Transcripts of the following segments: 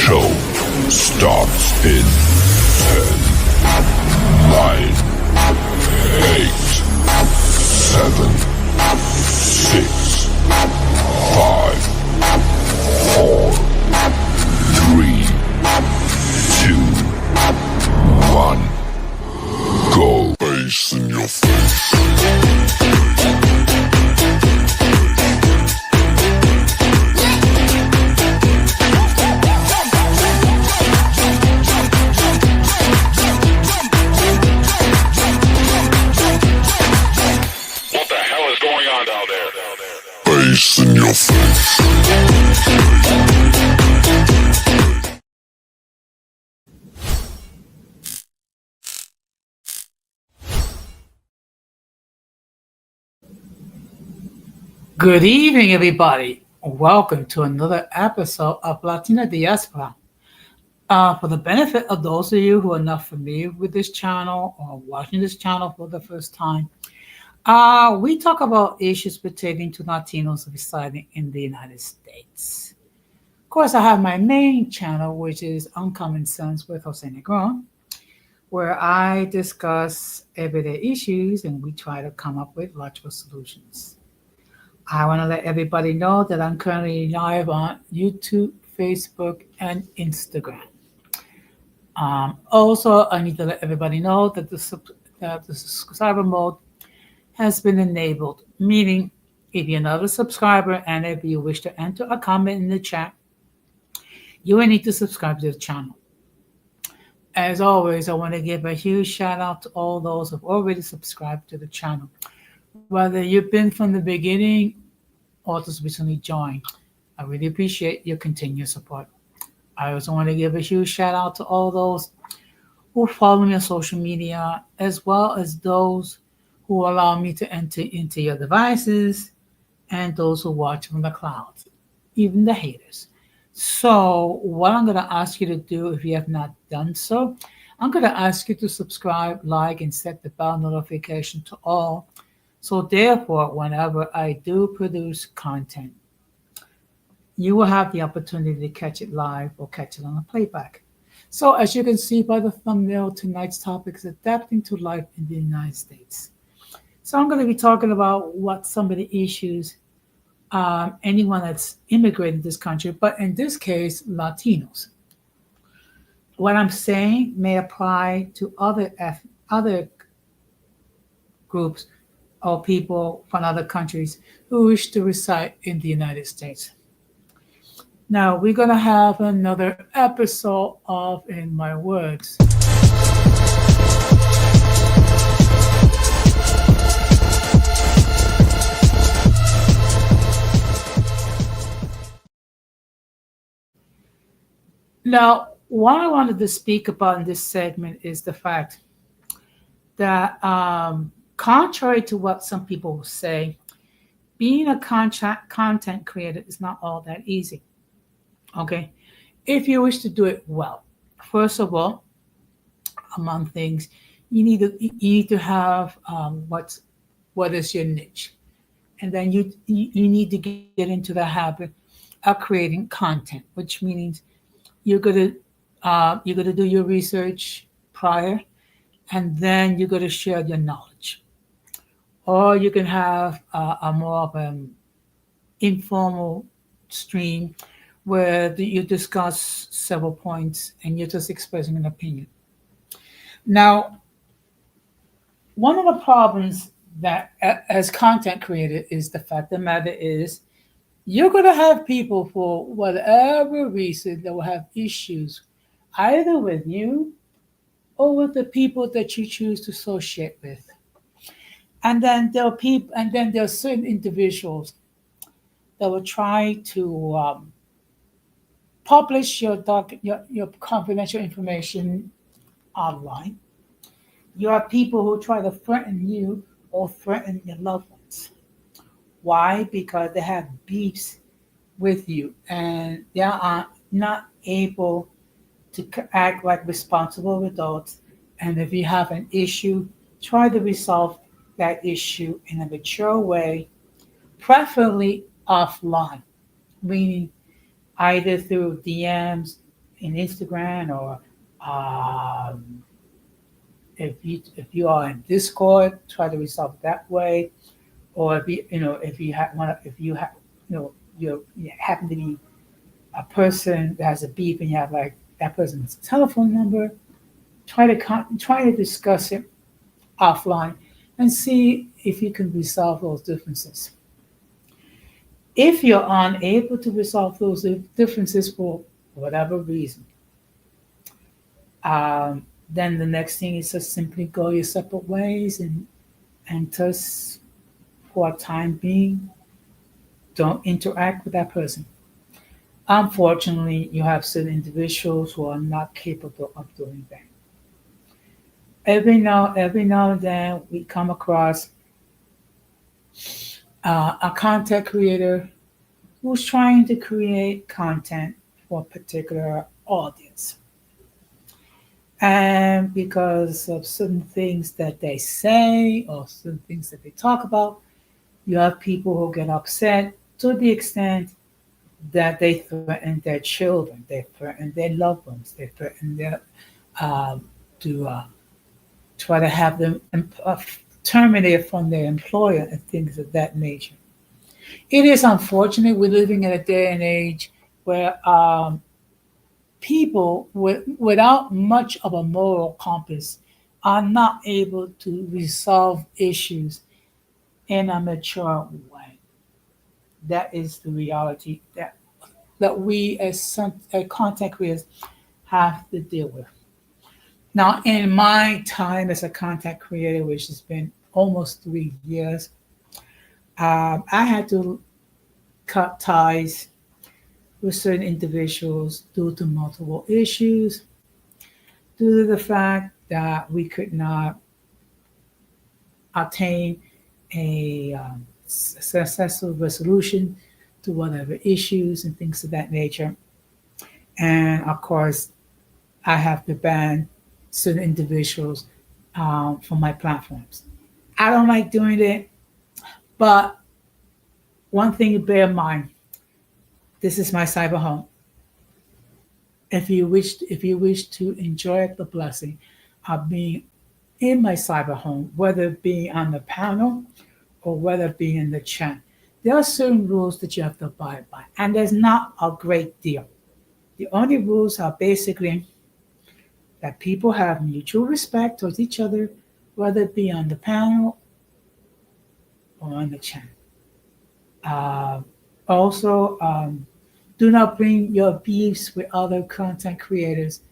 show starts in 10, 9, 8, 7, 6, 5, 4, 3, 2, 1. Go. Face in your face. Face in your face. Good evening, everybody. Welcome to another episode of Latina Diaspora. For the benefit of those of you who are not familiar with this channel or watching this channel for the first time, we talk about issues pertaining to Latinos residing in the United States. Of course, I have my main channel, which is Uncommon Sense with Jose Negron, where I discuss everyday issues and we try to come up with logical solutions. I want to let everybody know that I'm currently live on YouTube, Facebook, and Instagram. Also, I need to let everybody know that the subscriber mode has been enabled, meaning if you're not a subscriber and if you wish to enter a comment in the chat, you will need to subscribe to the channel. As always, I want to give a huge shout out to all those who have already subscribed to the channel. Whether you've been from the beginning or just recently joined, I really appreciate your continued support. I also want to give a huge shout out to all those who follow me on social media, as well as those who allow me to enter into your devices and those who watch from the clouds, even the haters. So what I'm going to ask you to do, if you have not done so, I'm going to ask you to subscribe, like, and set the bell notification to all. So therefore, whenever I do produce content, you will have the opportunity to catch it live or catch it on a playback. So as you can see by the thumbnail, tonight's topic is adapting to life in the United States. So I'm going to be talking about what some of the issues anyone that's immigrated this country, but in this case, Latinos. What I'm saying may apply to other groups or people from other countries who wish to reside in the United States. Now, we're going to have another episode of In My Words. Now, what I wanted to speak about in this segment is the fact that contrary to what some people will say, being a content creator is not all that easy. Okay, if you wish to do it well, first of all, among things, you need to have what is your niche, and then you need to get into the habit of creating content, which means you're gonna do your research prior, and then you're gonna share your knowledge. Or you can have a more of an informal stream where you discuss several points and you're just expressing an opinion. Now, one of the problems that as content creator is the fact of the matter is you're going to have people for whatever reason that will have issues either with you or with the people that you choose to associate with. And then there are certain individuals that will try to publish your confidential information online. You have people who try to threaten you or threaten your loved ones. Why? Because they have beefs with you and they are not able to act like responsible adults. And if you have an issue, try to resolve that issue in a mature way, preferably offline, meaning either through DMs, in Instagram, or um, if you are in Discord, try to resolve it that way. Or if you have one, if you have you happen to be a person that has a beef and you have like that person's telephone number, try to discuss it offline and see if you can resolve those differences. If you're unable to resolve those differences for whatever reason, then the next thing is to simply go your separate ways, and just for a time being, don't interact with that person. Unfortunately, you have certain individuals who are not capable of doing that. Every now and then, we come across a content creator who's trying to create content for a particular audience. And because of certain things that they say or certain things that they talk about, you have people who get upset to the extent that they threaten their children, they threaten their loved ones, they threaten their to try to have them terminated from their employer and things of that nature. It is unfortunate we're living in a day and age where people without much of a moral compass are not able to resolve issues in a mature way. That is the reality that we as content creators have to deal with. Now, in my time as a content creator, which has been almost 3 years, I had to cut ties with certain individuals due to multiple issues, due to the fact that we could not obtain a successful resolution to whatever issues and things of that nature. And of course, I have to ban certain individuals from my platforms. I don't like doing it, but one thing to bear in mind: this is my cyber home. If you wish to enjoy the blessing of being in my cyber home, whether it be on the panel or whether it be in the chat, there are certain rules that you have to abide by, and there's not a great deal. The only rules are basically that people have mutual respect towards each other, whether it be on the panel or on the chat. Uh, Also, do not bring your beefs with other content creators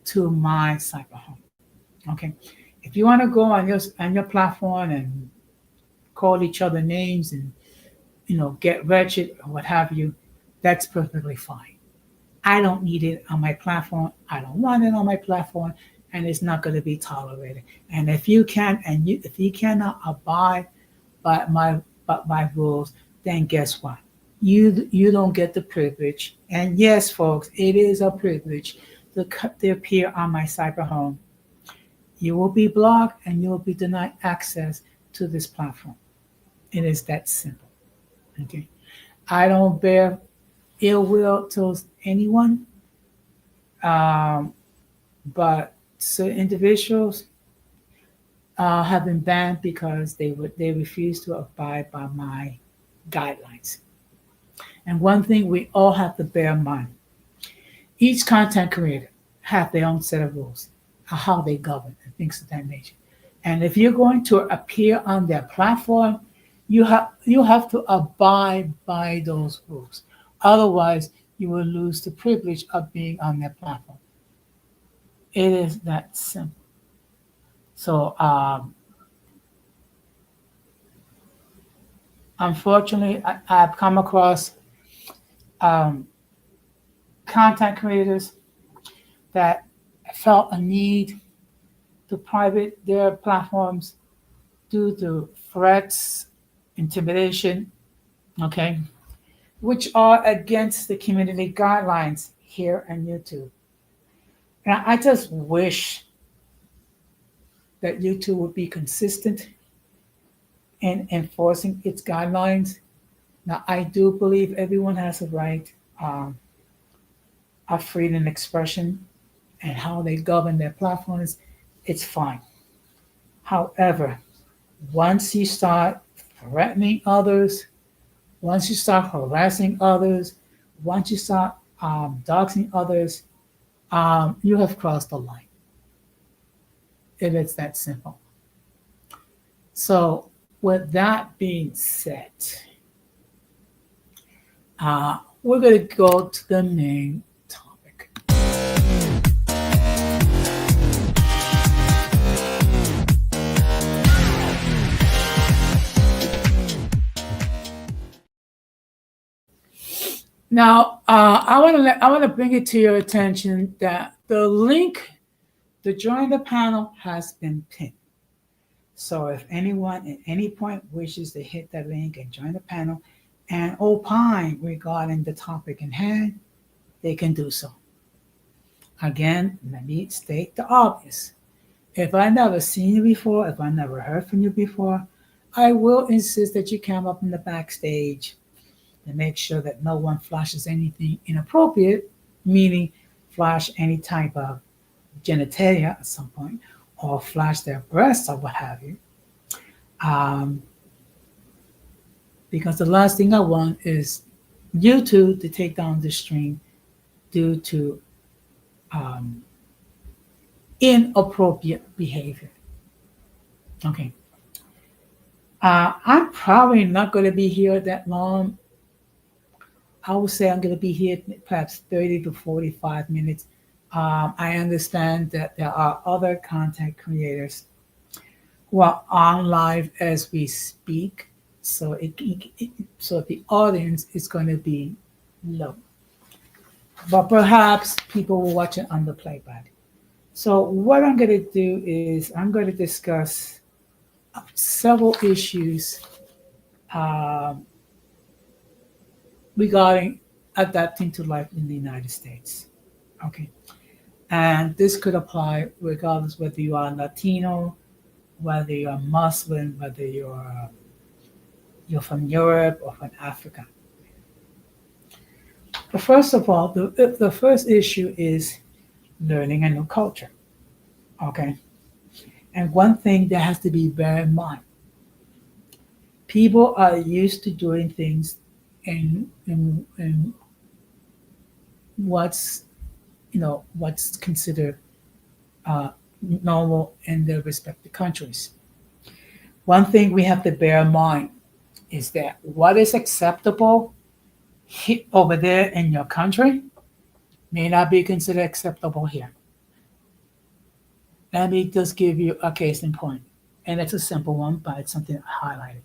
to my cyber home. Okay, if you want to go on your platform and call each other names and get wretched or what have you, that's perfectly fine. I don't need it on my platform. I don't want it on my platform, and it's not going to be tolerated. And if you cannot abide by my rules, then guess what? You don't get the privilege. And yes, folks, it is a privilege to appear on my cyber home. You will be blocked and you will be denied access to this platform. It is that simple. Okay. I don't bear ill will towards anyone, um, but certain individuals have been banned because they refuse to abide by my guidelines. And one thing we all have to bear in mind: each content creator have their own set of rules, how they govern and things of that nature. And if you're going to appear on their platform, you have to abide by those rules. Otherwise, you will lose the privilege of being on their platform. It is that simple. So, unfortunately, I've come across um, content creators that felt a need to private their platforms due to threats, intimidation, okay, which are against the community guidelines here on YouTube. And I just wish that YouTube would be consistent in enforcing its guidelines. Now, I do believe everyone has a right of freedom of expression and how they govern their platforms, it's fine. However, once you start threatening others, once you start harassing others, once you start doxing others, you have crossed the line. It is that simple. So, with that being said, we're going to go to the main topic. Now, I want to bring it to your attention that the link to join the panel has been pinned. So if anyone at any point wishes to hit that link and join the panel and opine regarding the topic in hand, they can do so. Again, let me state the obvious. If I never seen you before, if I never heard from you before, I will insist that you come up in the backstage and make sure that no one flashes anything inappropriate, meaning flash any type of genitalia at some point, or flash their breasts or what have you. Um, because the last thing I want is YouTube to take down the stream due to um, inappropriate behavior. Okay. I'm probably not going to be here that long. I would say I'm going to be here perhaps 30 to 45 minutes. I understand that there are other content creators who are on live as we speak, so so the audience is going to be low. But perhaps people will watch it on the playback. So what I'm going to do is I'm going to discuss several issues um, regarding adapting to life in the United States. Okay. And this could apply regardless whether you are Latino, whether you're Muslim, whether you're from Europe or from Africa. But first of all, the first issue is learning a new culture. Okay. And one thing that has to be bear in mind, people are used to doing things in what's what's considered uh, normal in their respective countries. One thing we have to bear in mind is that what is acceptable over there in your country may not be considered acceptable here. Let me just give you a case in point, and it's a simple one, but it's something I highlighted.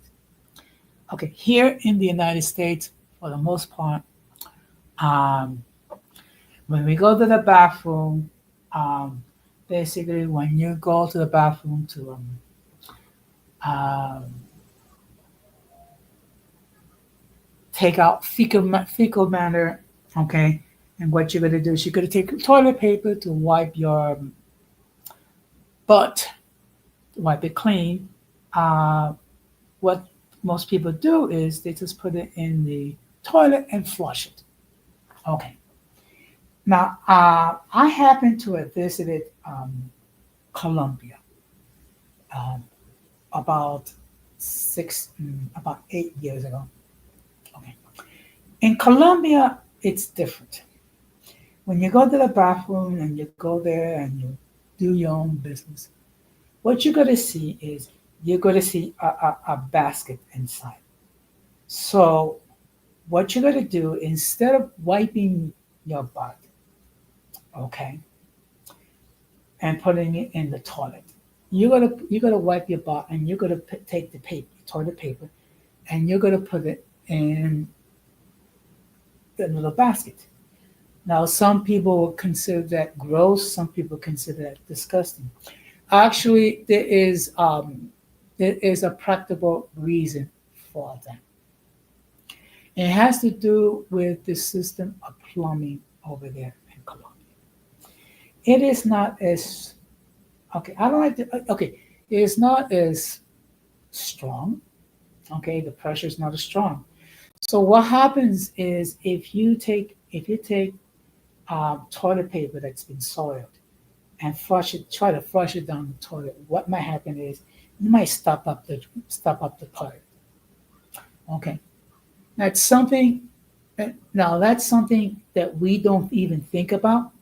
Okay, here in the United States, for the most part, um, when we go to the bathroom, um, basically when you go to the bathroom to um, take out fecal matter, okay, and what you're gonna do is you're gonna take toilet paper to wipe your butt, wipe it clean. Uh, what most people do is they just put it in the toilet and flush it. Okay. Now, I happened to have visited Colombia um, about about 8 years ago. Okay. In Colombia, it's different. When you go to the bathroom and you go there and you do your own business, what you're going to see is you're going to see a basket inside. So, what you're going to do instead of wiping your butt, okay, and putting it in the toilet, you're gonna wipe your butt and you're gonna take the paper, toilet paper, and you're gonna put it in the little basket. Now, some people consider that gross. Some people consider that disgusting. Actually, there is a practical reason for that. It has to do with the system of plumbing over there in Colombia. It is not as okay. I don't like to. Okay, it is not as strong. Okay, the pressure is not as strong. So what happens is if you take toilet paper that's been soiled and try to flush it down the toilet, what might happen is you might stop up the toilet. Okay, that's something. Now that's something that we don't even think about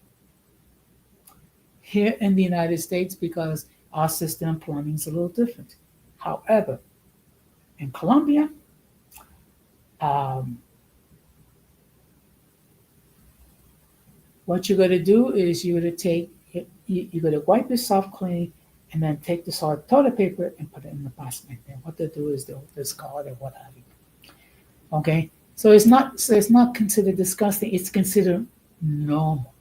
here in the United States because our system of plumbing is a little different. However, in Colombia, um, what you're going to do is you're going to wipe yourself clean and then take the solid toilet paper and put it in the basket. And what they do is they'll discard or what have you. Okay, so it's not considered disgusting. It's considered normal.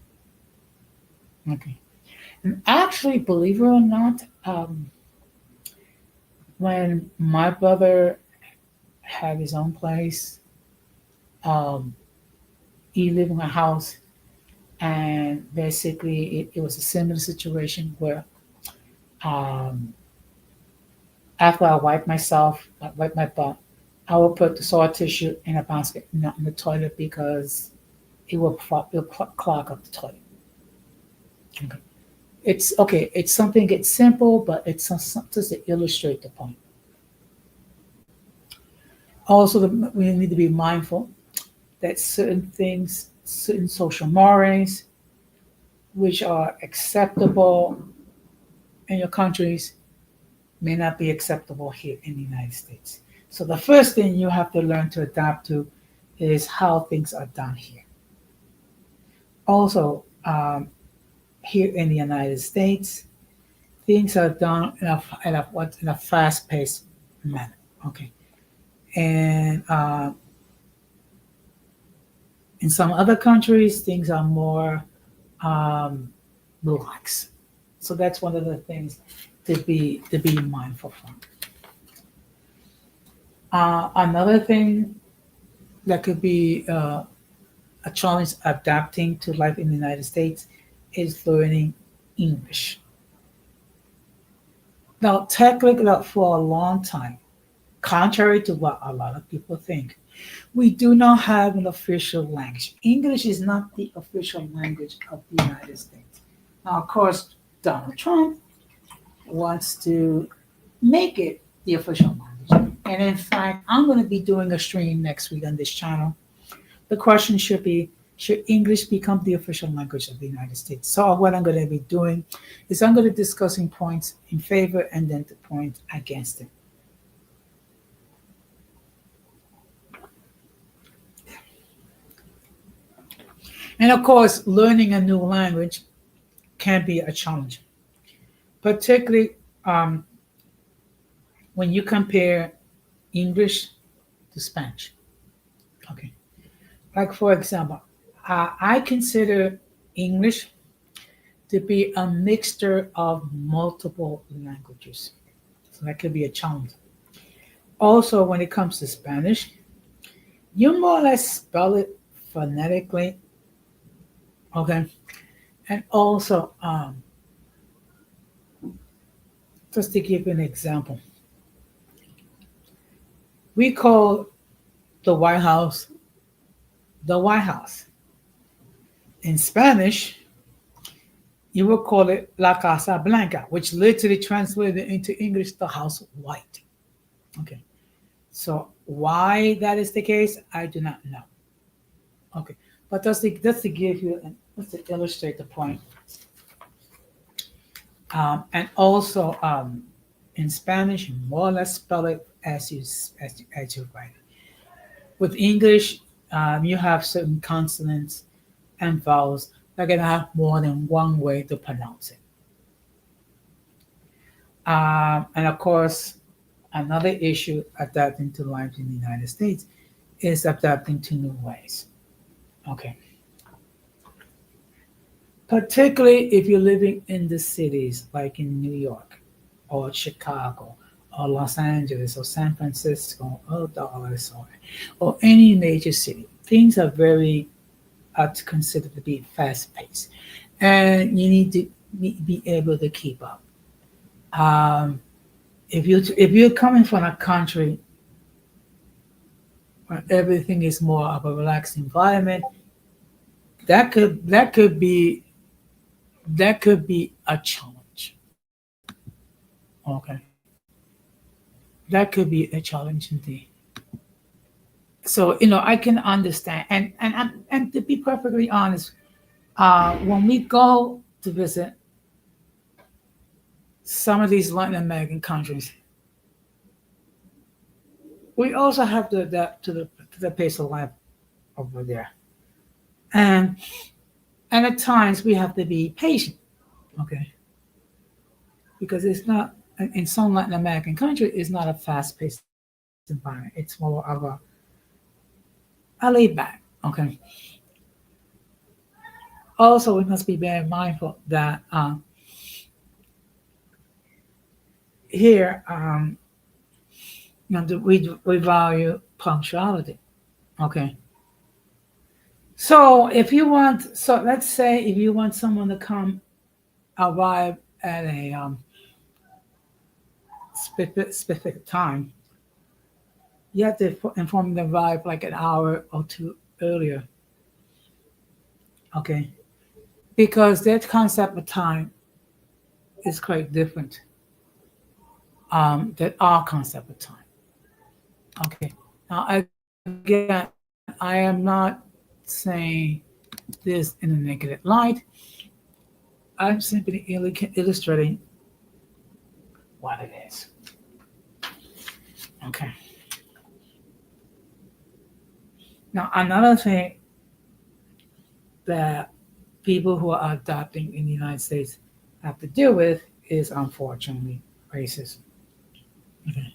Okay, and actually, believe it or not, when my brother had his own place, um, he lived in a house, and basically it was a similar situation where um, after I wipe my butt, I will put the soft tissue in a basket, not in the toilet because it will clog up the toilet. Okay. It's okay. It's something. It's simple, but it's just to illustrate the point. Also, we need to be mindful that certain things, certain social mores, which are acceptable in your countries, may not be acceptable here in the United States. So the first thing you have to learn to adapt to is how things are done here. Also, here in the United States, things are done in a fast-paced manner. Okay, and in some other countries, things are more um, relaxed. So that's one of the things to be mindful from. Another thing that could be a challenge adapting to life in the United States is learning English. Now, technically, for a long time, contrary to what a lot of people think, we do not have an official language. English is not the official language of the United States. Now, of course, Donald Trump wants to make it the official language. And in fact, I'm going to be doing a stream next week on this channel. The question should be, should English become the official language of the United States? So what I'm going to be doing is I'm going to be discussing points in favor and then the point against it. And of course, learning a new language can be a challenge, particularly um, when you compare English to Spanish. Okay, like for example, I consider English to be a mixture of multiple languages. So that could be a challenge. Also, when it comes to Spanish, you more or less spell it phonetically. Okay, and also just to give you an example, we call the White House the White House. In Spanish, you will call it La Casa Blanca, which literally translated into English, the house white. Okay, so why that is the case, I do not know. Okay, but that's to give you, just to illustrate the point. And also, in Spanish, you more or less spell it as you write it. With English, you have certain consonants and vowels that can have more than one way to pronounce it. And of course, another issue adapting to life in the United States is adapting to new ways. Okay. Particularly if you're living in the cities like in New York or Chicago or Los Angeles or San Francisco or Dallas or any major city. Things are very considered to be fast paced, and you need to be able to keep up. Um, if you're coming from a country where everything is more of a relaxed environment, that could be a challenge. Okay, that could be a challenge indeed. So I can understand, and to be perfectly honest, when we go to visit some of these Latin American countries, we also have to adapt to the pace of life over there, and and at times we have to be patient. Okay, because it's not in some Latin American countries, it's not a fast-paced environment. It's more of a laid back. Okay. Also, we must be very mindful that here, we value punctuality. Okay. So let's say if you want someone to come arrive at a specific time, you have to inform them to arrive like an hour or two earlier. Okay. Because their concept of time is quite different than our concept of time. Okay. Now, again, I am not saying this in a negative light. I'm simply illustrating what it is. Okay. Now, another thing that people who are adopting in the United States have to deal with is unfortunately racism. Okay.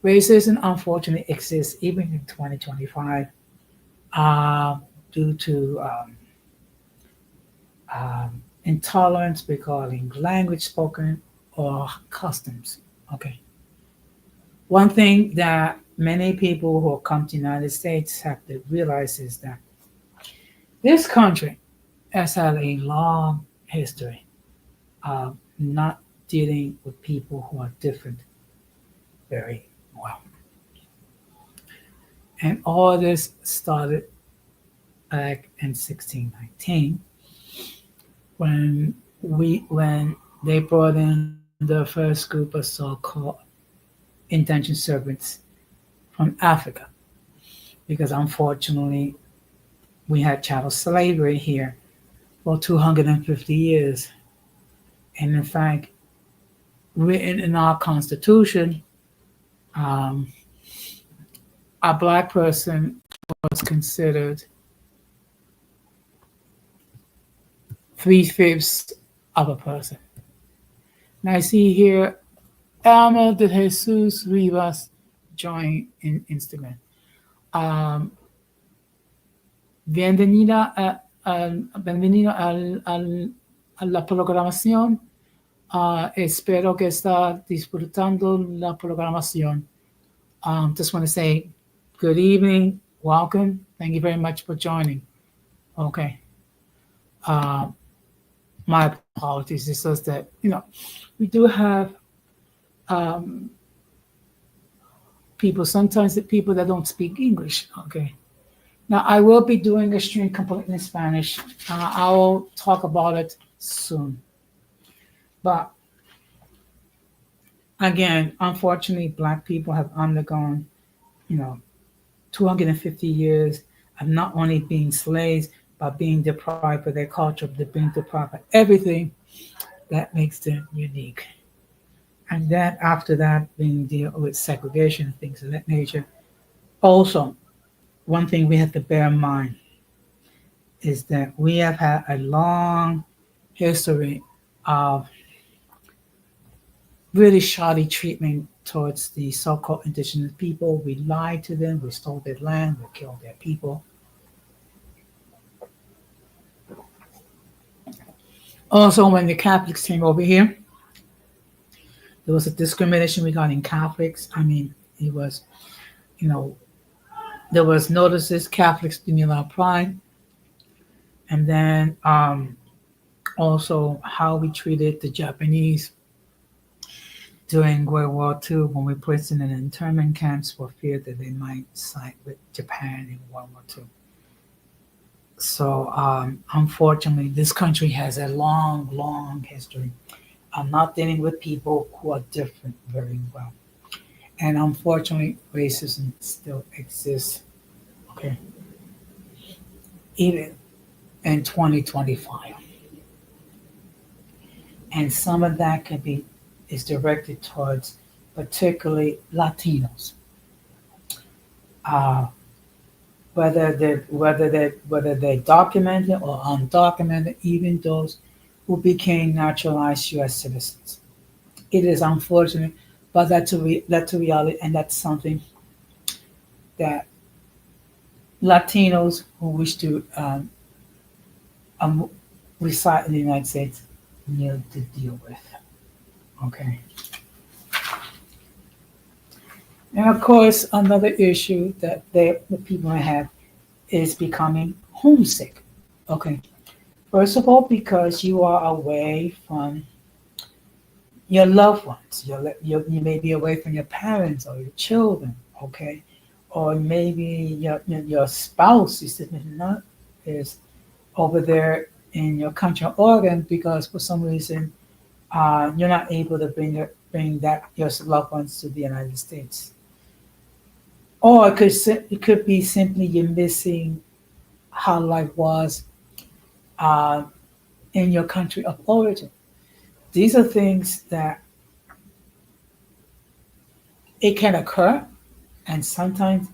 Racism unfortunately exists even in 2025 uh, due to um, intolerance regarding language spoken or customs. Okay. One thing that many people who come to the United States have to realize is that this country has had a long history of not dealing with people who are different very well. And all this started back in 1619 when they brought in the first group of so-called indentured servants from Africa, because unfortunately we had chattel slavery here for 250 years, and in fact, written in our Constitution, um, a black person was considered 3/5 of a person. Now I see here Alma de Jesus Rivas join in Instagram. Um, bienvenida bienvenido a la programación. Espero que está disfrutando la programación. Just want to say good evening, welcome. Thank you very much for joining. Okay. Uh, my apologies. It's just that, we do have um, sometimes the people that don't speak English. Okay. Now, I will be doing a stream completely in Spanish. I will talk about it soon. But again, unfortunately, Black people have undergone, 250 years of not only being slaves, but being deprived of their culture, being deprived of everything that makes them unique. And then after that, being deal with segregation, things of that nature. Also, one thing we have to bear in mind is that we have had a long history of really shoddy treatment towards the so-called indigenous people. We lied to them, we stole their land, we killed their people. Also, when the Catholics came over here, there was a discrimination regarding Catholics. I mean, it was, there was notices Catholics didn't allow pride, and then also how we treated the Japanese during World War II when we placed them in internment camps for fear that they might side with Japan in World War II. So, unfortunately, this country has a long, long history. I'm not dealing with people who are different very well. And unfortunately, racism still exists. Okay. Even in 2025. And some of that could be is directed towards particularly Latinos. Uh, whether they're documented or undocumented, even those who became naturalized U.S. citizens. It is unfortunate, but that's a reality, and that's something that Latinos who wish to um, reside in the United States need to deal with. Okay, and of course, another issue that the people have is becoming homesick. Okay, first of all, because you are away from your loved ones. You may be away from your parents or your children, okay? Or maybe your spouse is over there in your country of origin because for some reason you're not able to bring that your loved ones to the United States. Or it could be simply you're missing how life was uh, in your country of origin. These are things that it can occur, and sometimes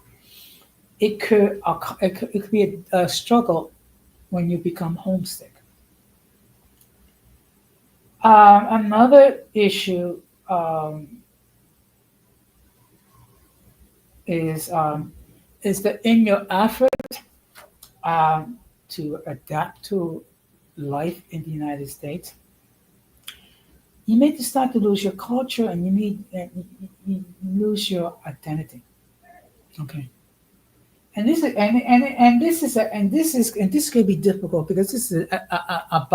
it could be a struggle when you become homesick. Another issue um, is is that in your effort um, to adapt to life in the United States, you may start to lose your culture and you lose your identity. Okay, and this could be difficult because this is a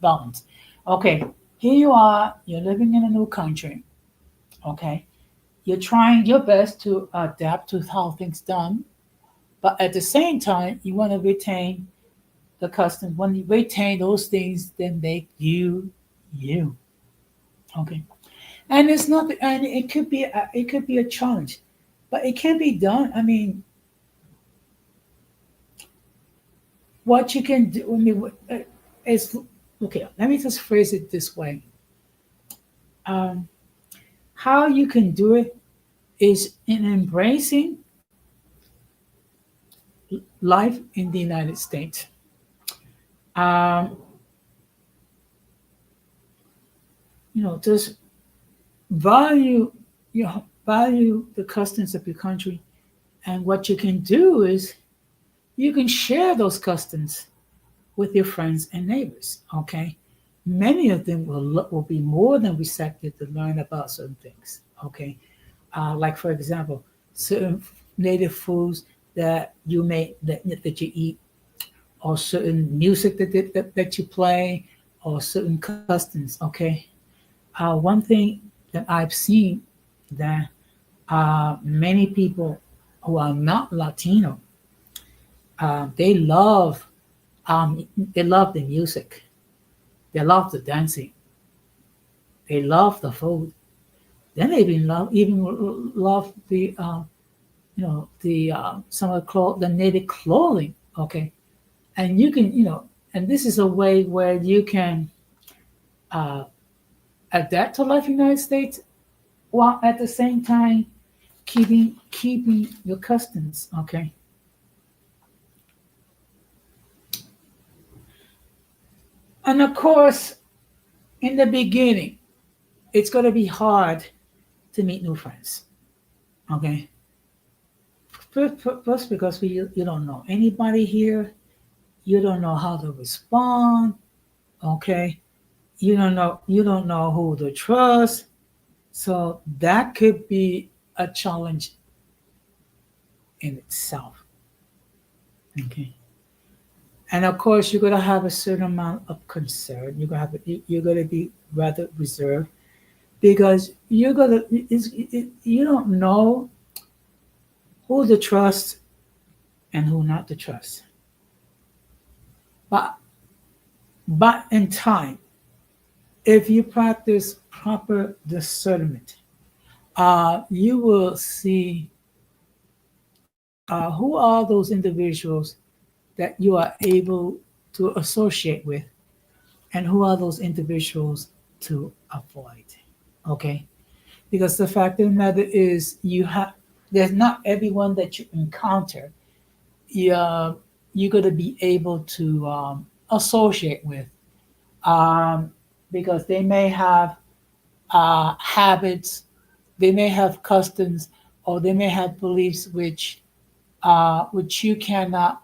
balance. Okay, here you are, you're living in a new country. Okay, you're trying your best to adapt to how things done, but at the same time, you want to retain the custom. When you retain those things, that make you you. Okay, and it's not, and it could be a challenge, but it can be done. I mean, what you can do. I mean, is okay. Let me just phrase it this way. Um, how you can do it is in embracing life in the United States. Um, just value value the customs of your country, and what you can do is you can share those customs with your friends and neighbors. Okay, many of them will be more than receptive to learn about certain things. Okay, like for example, certain native foods that that you eat, or certain music that you play, or certain customs. Okay, one thing that I've seen that many people who are not Latino, they love the music, they love the dancing, they love the food. Then they even love the the some of the native clothing. Okay, and you can and this is a way where you can uh, adapt to life in the United States while at the same time keeping your customs. Okay, and of course in the beginning it's going to be hard to meet new friends. Okay, first because you don't know anybody here, you don't know how to respond. Okay, you don't know who to trust, so that could be a challenge in itself. Okay, and of course you're gonna have a certain amount of concern. You're gonna be rather reserved because you don't know who to trust and who not to trust. But in time, if you practice proper discernment, you will see who are those individuals that you are able to associate with, and who are those individuals to avoid. Okay, because the fact of the matter is, there's not everyone that you encounter you're going to be able to associate with, um, because they may have habits, they may have customs, or they may have beliefs which you cannot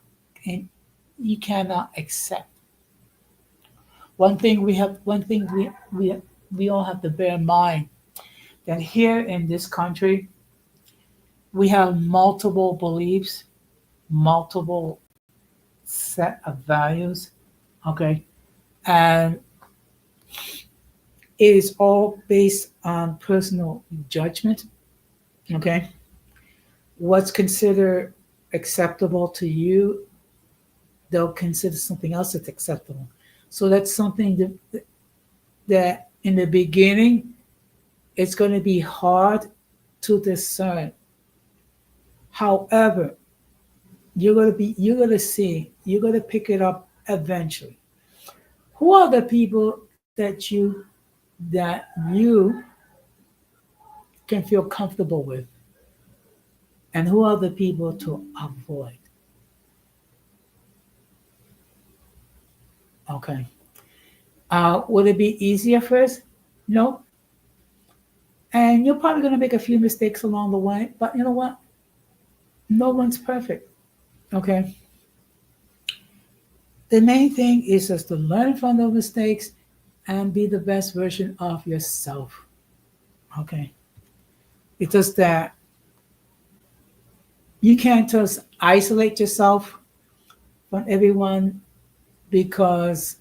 accept. One thing we all have to bear in mind, that here in this country we have multiple beliefs, multiple set of values. Okay, and it is all based on personal judgment. Okay, what's considered acceptable to you, they'll consider something else that's acceptable. So that's something that in the beginning it's going to be hard to discern. However, you're going to pick it up eventually. Who are the people that you can feel comfortable with, and who are the people to avoid? Okay. Would it be easier first? No. And you're probably going to make a few mistakes along the way, but you know what? No one's perfect. Okay. The main thing is just to learn from those mistakes and be the best version of yourself. Okay. It's just that you can't just isolate yourself from everyone, because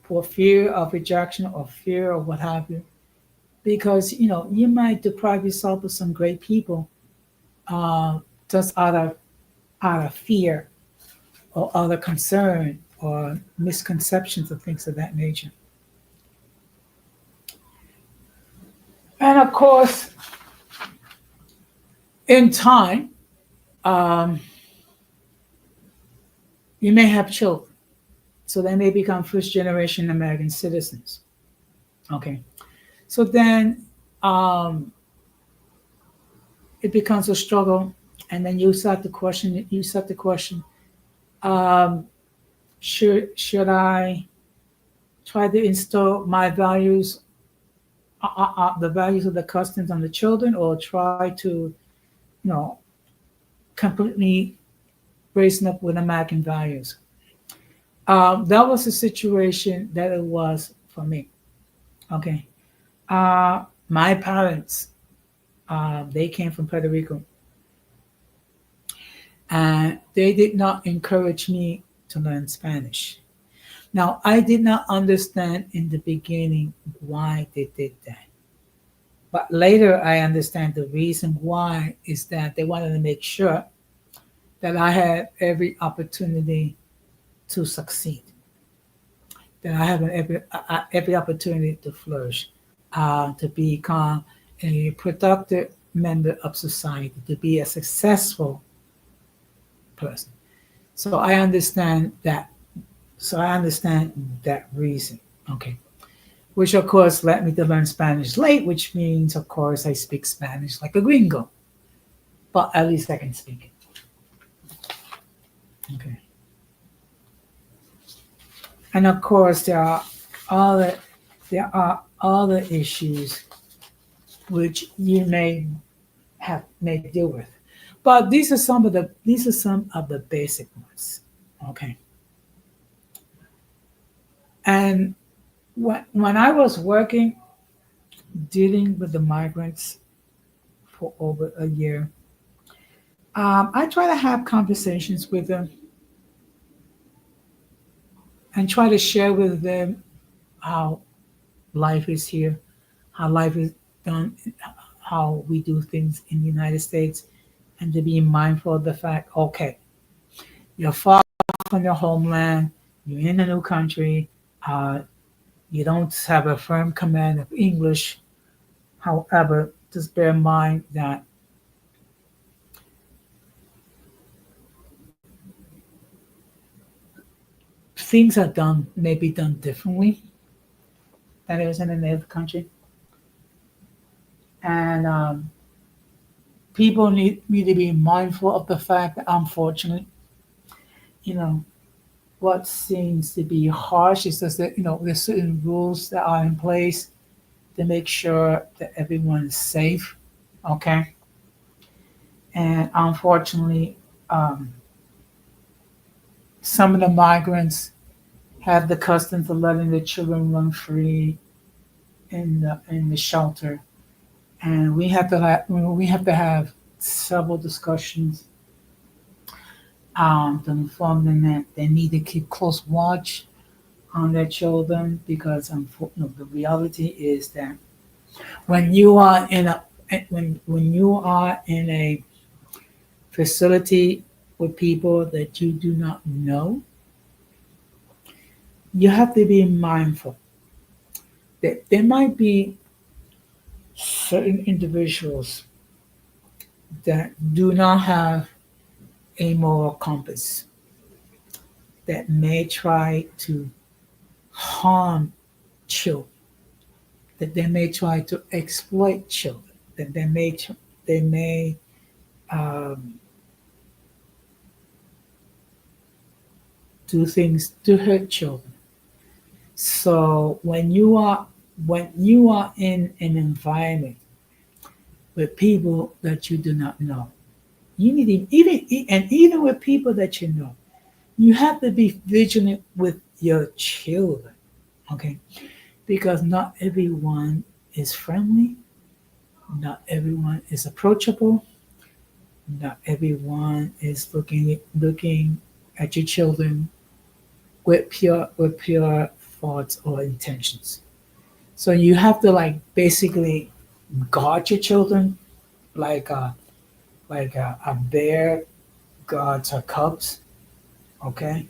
for fear of rejection or fear of what have you, because you might deprive yourself of some great people, just out of fear or out of concern or misconceptions of things of that nature. And of course, in time, um, you may have children, so they may become first generation American citizens. Okay, so then um, it becomes a struggle, and then you start to question, um, should I try to instill my values, the values of the customs on the children, or try to know completely raising up with American values? That was the situation that it was for me. Okay, my parents, they came from Puerto Rico, and they did not encourage me to learn Spanish. Now, I did not understand in the beginning why they did that. But later, I understand the reason why is that they wanted to make sure that I had every opportunity to succeed, that I have every opportunity to flourish, to become a productive member of society, to be a successful person. So I understand that. So I understand that reason. Okay. Which of course led me to learn Spanish late, which means of course I speak Spanish like a gringo, but at least I can speak it. Okay. And of course other there are other issues which you may deal with. But these are some of the basic ones. Okay. And when I was working dealing with the migrants for over a year, I try to have conversations with them and try to share with them how life is here, how life is done, how we do things in the United States, and to be mindful of the fact, okay, you're far from your homeland, You're in a new country. Uh, you don't have a firm command of English. However, just bear in mind that things are done, may be done differently than it was in another country. And people need to be mindful of the fact that, unfortunately, you know, what seems to be harsh is just that, there's certain rules that are in place to make sure that everyone is safe. Okay. And unfortunately, um, some of the migrants have the custom of letting the children run free in the shelter, and we have to have several discussions to inform them that they need to keep close watch on their children because the reality is that when you are in a when you are in a facility with people that you do not know, you have to be mindful that there might be certain individuals that do not have a moral compass that may try to harm children, that they may try to exploit children, that they may um, do things to hurt children. So when you are in an environment with people that you do not know, you need to, even with people that you know, you have to be vigilant with your children. Okay, because not everyone is friendly, not everyone is approachable, not everyone is looking at your children with pure thoughts or intentions. So you have to like basically guard your children like a bear guards her cubs. Okay.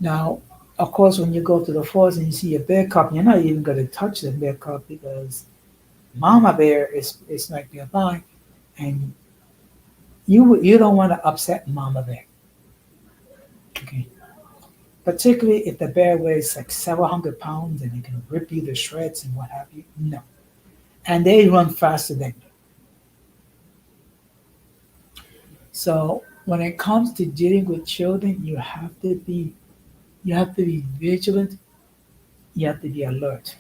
Now, of course, when you go to the forest and you see a bear cub, you're not even going to touch the bear cub because mama bear is right nearby, and you don't want to upset mama bear. Okay. Particularly if the bear weighs like several hundred pounds and it can rip you to shreds and what have you. No. And they run faster than you. So when it comes to dealing with children, you have to be vigilant, you have to be alert.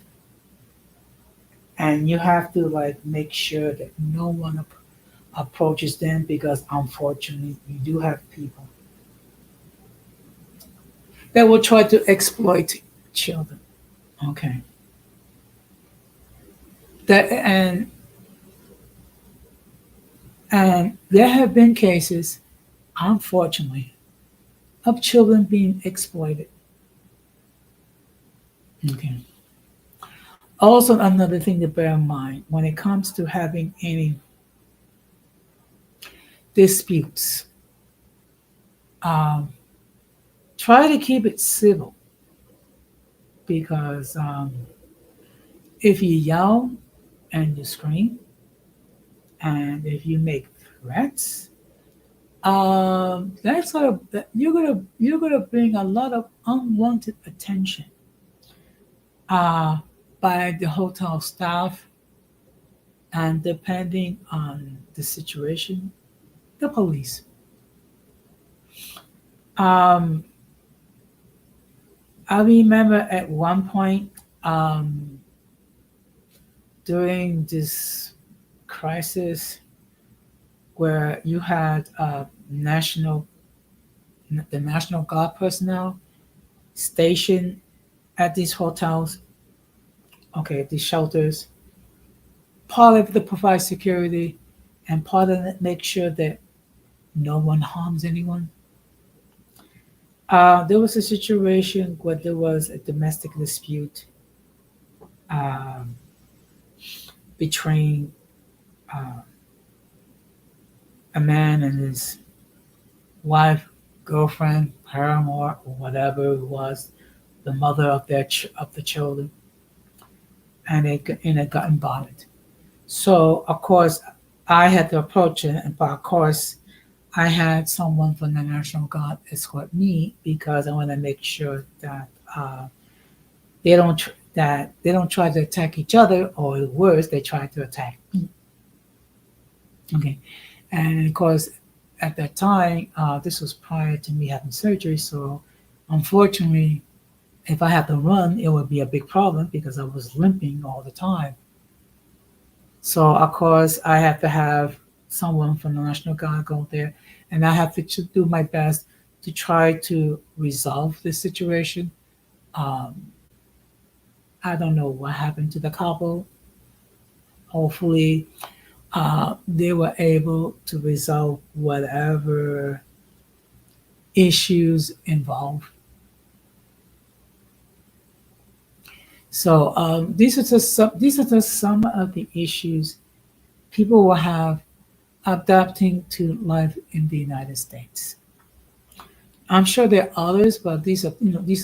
And you have to like make sure that no one approaches them because unfortunately you do have people that will try to exploit children. Okay. That and there have been cases, unfortunately, of children being exploited. Okay. Also, another thing to bear in mind when it comes to having any disputes, um, try to keep it civil because if you yell and you scream and if you make threats, you're gonna bring a lot of unwanted attention uh, by the hotel staff, and depending on the situation, the police. Um, I remember at one point um, during this crisis where you had the National Guard personnel stationed at these hotels, okay, these shelters. Part of it to provide security, and part of it make sure that no one harms anyone. There was a situation where there was a domestic dispute um, between uh, a man and his wife. girlfriend, paramour, or whatever it was, the mother of of the children, and it got bonded. So of course, I had to approach it, and but of course, I had someone from the National Guard escort me because I want to make sure that they don't try to attack each other, or worse, they try to attack me. Okay, and of course, at that time, this was prior to me having surgery, so unfortunately, if I had to run, it would be a big problem because I was limping all the time. So of course, I have to have someone from the National Guard go there, and I have to do my best to try to resolve this situation. Um, I don't know what happened to the couple. Hopefully, they were able to resolve whatever issues involved. So these are just some of the issues people will have adapting to life in the United States. I'm sure there are others, but these are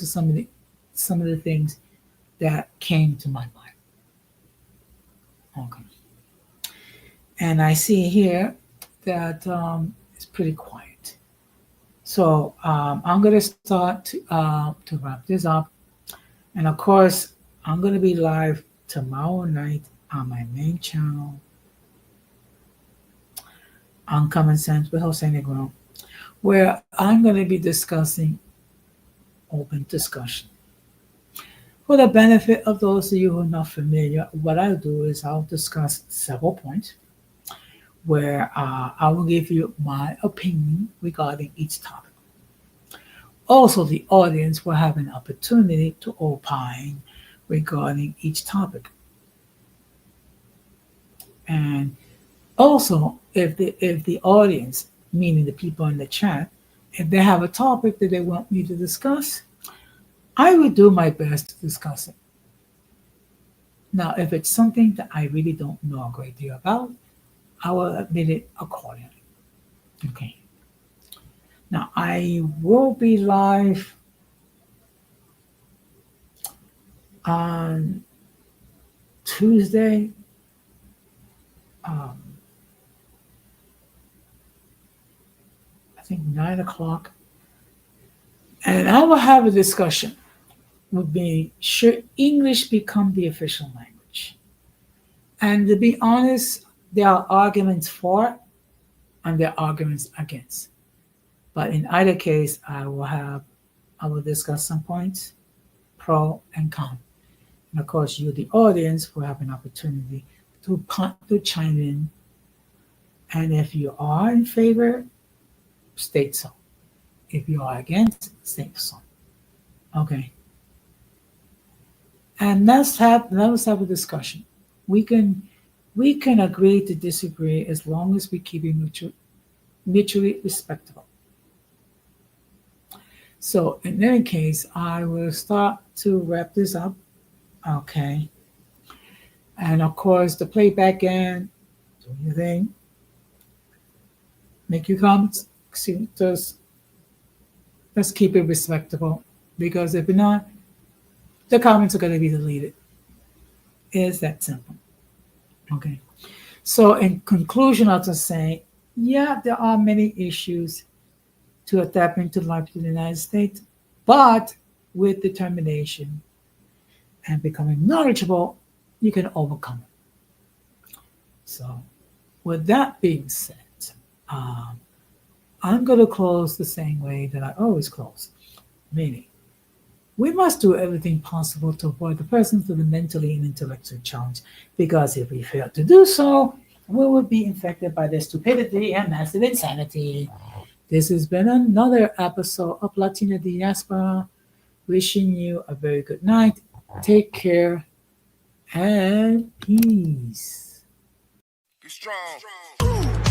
some of the things that came to my mind. Okay, and I see here that it's pretty quiet. So I'm gonna start to wrap this up, and of course I'm gonna be live tomorrow night on my main channel on Common Sense with Jose Negron, where I'm gonna be discussing open discussion. For the benefit of those of you who are not familiar, what I'll do is I'll discuss several points where I will give you my opinion regarding each topic. Also, the audience will have an opportunity to opine regarding each topic. And also, if the audience, meaning the people in the chat, if they have a topic that they want me to discuss, I will do my best to discuss it. Now, if it's something that I really don't know a great deal about, I will admit it accordingly. Okay. Now, I will be live on Tuesday. I think 9 o'clock, and I will have a discussion. Would be, should English become the official language? And to be honest, there are arguments for and there are arguments against. But in either case, I will discuss some points, pro and con. And of course, you, the audience, will have an opportunity to chime in. And if you are in favor, state so. If you are against, state so. Okay. And let's have a discussion. We can agree to disagree as long as we keep it mutually respectable. So in any case, I will start to wrap this up. Okay. And of course, the playback end, do your thing. Make your comments. Just let's keep it respectable, because if not, the comments are going to be deleted. It's that simple. Okay. So in conclusion, I'll just say, yeah, there are many issues to adapt into life in the United States, but with determination and becoming knowledgeable, you can overcome it. So with that being said, I'm going to close the same way that I always close, meaning we must do everything possible to avoid the presence of the mentally and intellectually challenged, because if we fail to do so, we will be infected by their stupidity and massive insanity. This has been another episode of Latina Diaspora. Wishing you a very good night. Take care and peace. Be strong.